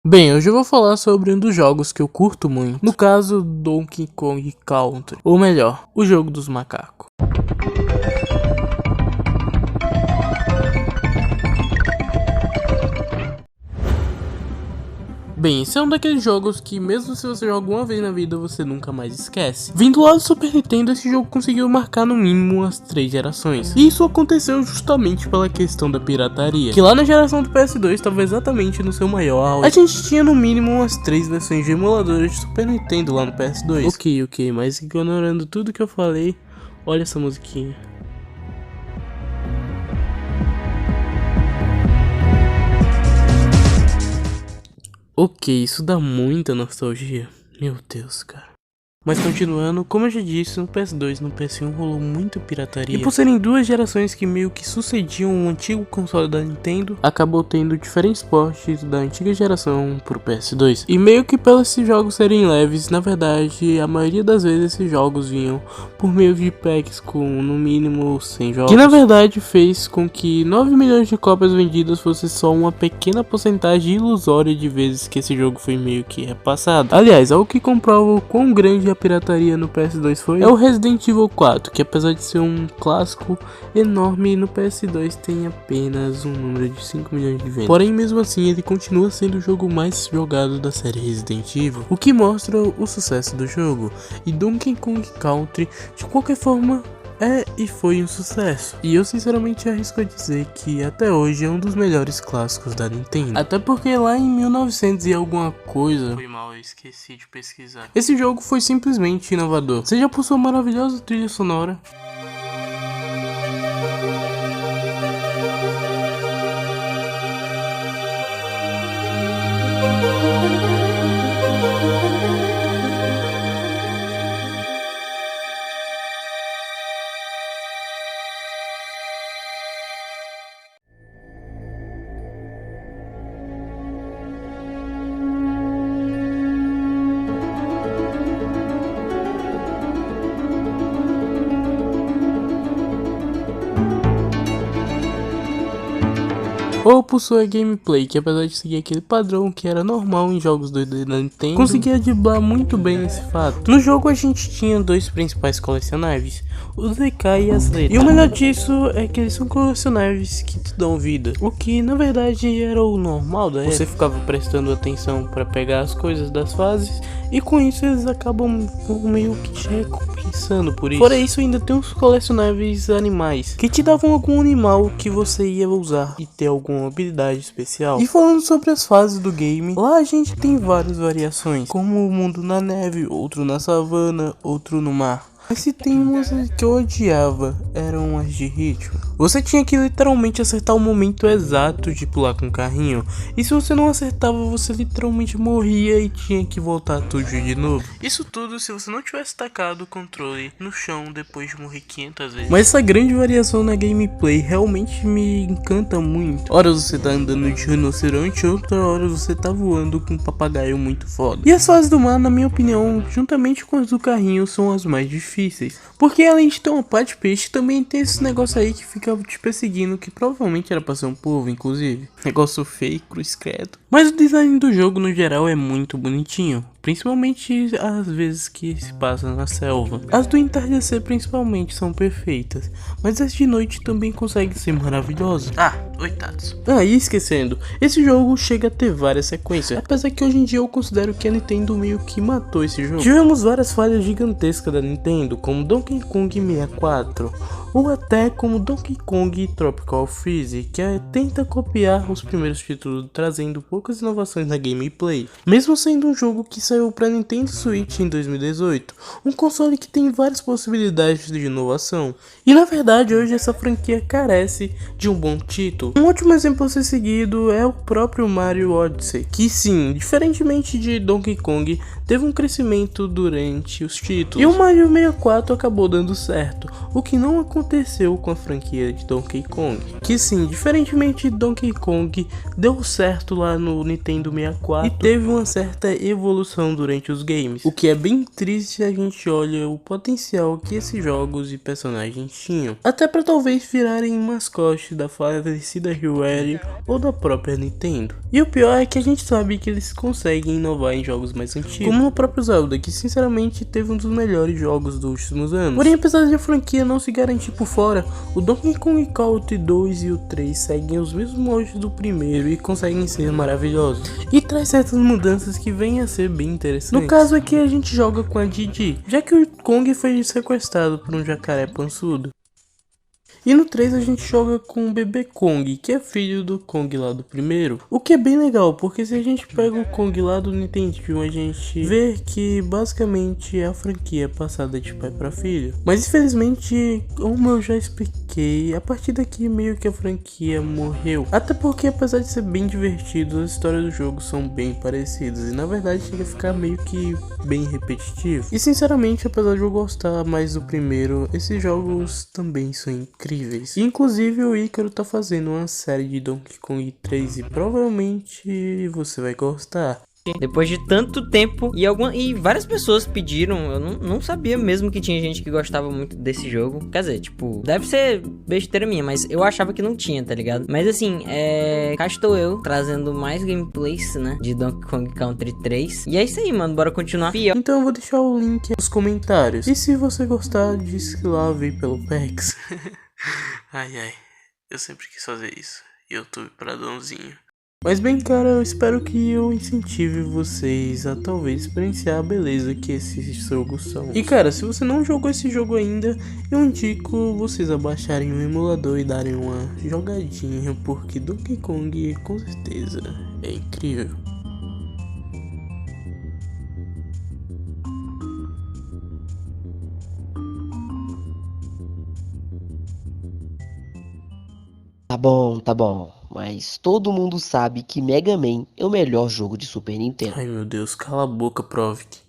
Bem, hoje eu vou falar sobre um dos jogos que eu curto muito, no caso Donkey Kong Country, ou melhor, o jogo dos macacos. Bem, esse é um daqueles jogos que mesmo se você joga uma vez na vida, você nunca mais esquece. Vindo lá do Super Nintendo, esse jogo conseguiu marcar no mínimo as 3 gerações. E isso aconteceu justamente pela questão da pirataria, que lá na geração do PS2 estava exatamente no seu maior auge. A gente tinha no mínimo umas 3 versões de emuladores de Super Nintendo lá no PS2. Ok, mas ignorando tudo que eu falei, olha essa musiquinha. Ok, isso dá muita nostalgia. Meu Deus, cara. Mas continuando, como eu já disse, no PS2 e no PS1 rolou muita pirataria. E por serem duas gerações que meio que sucediam o antigo console da Nintendo, acabou tendo diferentes portes da antiga geração pro PS2. E meio que pelos esses jogos serem leves, na verdade, a maioria das vezes esses jogos vinham por meio de packs com no mínimo 100 jogos. Que na verdade fez com que 9 milhões de cópias vendidas fosse só uma pequena porcentagem ilusória de vezes que esse jogo foi meio que repassado. Aliás, algo que comprova o quão grande a pirataria no PS2 foi é o Resident Evil 4, que apesar de ser um clássico enorme, no PS2 tem apenas um número de 5 milhões de vendas. Porém, mesmo assim, ele continua sendo o jogo mais jogado da série Resident Evil, o que mostra o sucesso do jogo. E Donkey Kong Country, de qualquer forma, é e foi um sucesso. E eu sinceramente arrisco a dizer que até hoje é um dos melhores clássicos da Nintendo. Até porque lá em 1900 e alguma coisa, foi mal, eu esqueci de pesquisar, esse jogo foi simplesmente inovador. Seja por sua maravilhosa trilha sonora, ou por sua gameplay, que apesar de seguir aquele padrão que era normal em jogos 2D da Nintendo, conseguia driblar muito bem esse fato. No jogo a gente tinha dois principais colecionáveis, o DK e as letras. E o melhor disso é que eles são colecionáveis que te dão vida, o que na verdade era o normal da época. Você ficava prestando atenção para pegar as coisas das fases, e com isso eles acabam meio que te recompensando por isso. Fora isso, ainda tem os colecionáveis animais, que te davam algum animal que você ia usar e ter alguma habilidade especial. E falando sobre as fases do game, lá a gente tem várias variações, como o mundo na neve, outro na savana, outro no mar. Mas se tem umas que eu odiava, eram as de ritmo. Você tinha que literalmente acertar o momento exato de pular com o carrinho, e se você não acertava, você literalmente morria e tinha que voltar tudo de novo. Isso tudo se você não tivesse tacado o controle no chão depois de morrer 500 vezes. Mas essa grande variação na gameplay realmente me encanta muito. Horas você tá andando de rinoceronte, outra hora você tá voando com um papagaio muito foda. E as fases do mar, na minha opinião, juntamente com as do carrinho, são as mais difíceis. Porque além de ter uma pá de peixe, também tem esse negócio aí que fica te perseguindo, que provavelmente era pra ser um povo, inclusive. Negócio feio, cruz credo. Mas o design do jogo no geral é muito bonitinho, principalmente as vezes que se passa na selva. As do entardecer principalmente são perfeitas, mas as de noite também conseguem ser maravilhosas. Oitados. E esquecendo, esse jogo chega a ter várias sequências, apesar que hoje em dia eu considero que a Nintendo meio que matou esse jogo. Tivemos várias falhas gigantescas da Nintendo, como Donkey Kong 64, ou até como Donkey Kong Tropical Freeze, que tenta copiar os primeiros títulos, trazendo poucas inovações na gameplay, mesmo sendo um jogo que saiu para Nintendo Switch em 2018, um console que tem várias possibilidades de inovação. E na verdade hoje essa franquia carece de um bom título. Um último exemplo a ser seguido é o próprio Mario Odyssey, que sim, diferentemente de Donkey Kong, teve um crescimento durante os títulos. E o Mario 64 acabou dando certo, o que não aconteceu com a franquia de Donkey Kong, que sim, diferentemente de Donkey Kong, deu certo lá no Nintendo 64 e teve uma certa evolução evolução durante os games, o que é bem triste se a gente olha o potencial que esses jogos e personagens tinham, até para talvez virarem mascote da falecida Rare ou da própria Nintendo. E o pior é que a gente sabe que eles conseguem inovar em jogos mais antigos, como no próprio Zelda, que sinceramente teve um dos melhores jogos dos últimos anos. Porém, apesar de a franquia não se garantir por fora, o Donkey Kong Country 2 e o 3 seguem os mesmos moldes do primeiro e conseguem ser maravilhosos, e traz certas mudanças que vêm a ser bem interessantes. No caso aqui a gente joga com a Didi, já que o Kong foi sequestrado por um jacaré pançudo. E no 3 a gente joga com o bebê Kong, que é filho do Kong lá do primeiro. O que é bem legal, porque se a gente pega o Kong lá do Nintendinho, a gente vê que basicamente é a franquia passada de pai para filho. Mas infelizmente, como eu já expliquei, a partir daqui meio que a franquia morreu. Até porque apesar de ser bem divertido, as histórias do jogo são bem parecidas. E na verdade chega a ficar meio que bem repetitivo. E sinceramente, apesar de eu gostar mais do primeiro, esses jogos também são incríveis. Inclusive o Ícaro tá fazendo uma série de Donkey Kong 3 e provavelmente você vai gostar. Depois de tanto tempo e várias pessoas pediram, eu não sabia mesmo que tinha gente que gostava muito desse jogo. Quer dizer, tipo, deve ser besteira minha, mas eu achava que não tinha, tá ligado? Mas assim, cá estou eu, trazendo mais gameplays, né, de Donkey Kong Country 3. E é isso aí, mano, bora continuar. Então eu vou deixar o link nos comentários. E se você gostar, diz que lá veio pelo PEX. Ai, eu sempre quis fazer isso. YouTube Pradãozinho. Mas bem, cara, eu espero que eu incentive vocês a talvez experienciar a beleza que esses jogos são. E cara, se você não jogou esse jogo ainda, eu indico vocês a baixarem o emulador e darem uma jogadinha, porque Donkey Kong com certeza é incrível. Tá bom, mas todo mundo sabe que Mega Man é o melhor jogo de Super Nintendo. Ai meu Deus, cala a boca, Provic.